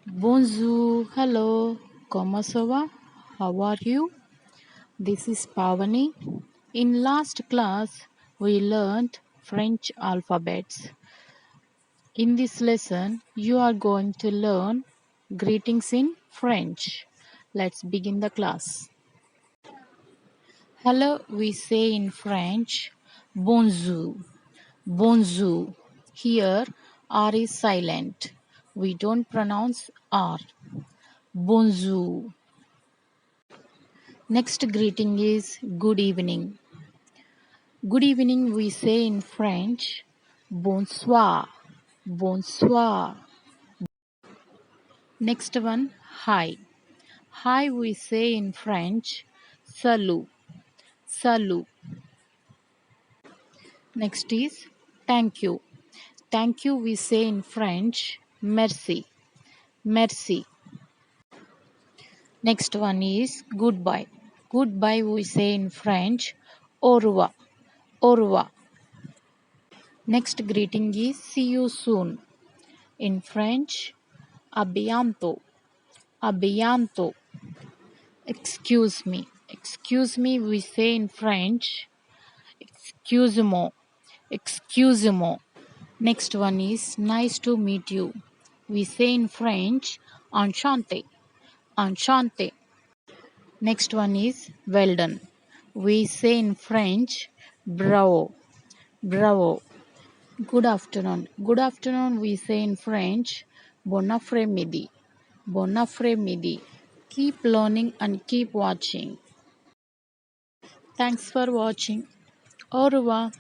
Bonjour, hello, comment ça va? How are you? This is Pavani. In last class, we learned French alphabets. In this lesson, you are going to learn greetings in French. Let's begin the class. Hello, we say in French, bonjour, bonjour. Here, R is silent. We don't pronounce R. Bonjour. Next greeting is good evening. Good evening we say in French bonsoir. Bonsoir. Next one hi. Hi we say in French salut. Salut. Next is thank you. Thank you we say in French merci. Merci. Next one is goodbye. Goodbye we say in French au revoir. Au revoir. Next greeting is see you soon. In French, à bientôt. À bientôt. Excuse me. Excuse me, we say in French, excuse-moi. Excuse-moi. Next one is nice to meet you. We say in French, enchanté. Enchanté. Next one is well done. We say in French, bravo. Bravo. Good afternoon. Good afternoon, we say in French, bon après-midi. Bon après-midi. Keep learning and keep watching. Thanks for watching. Au revoir.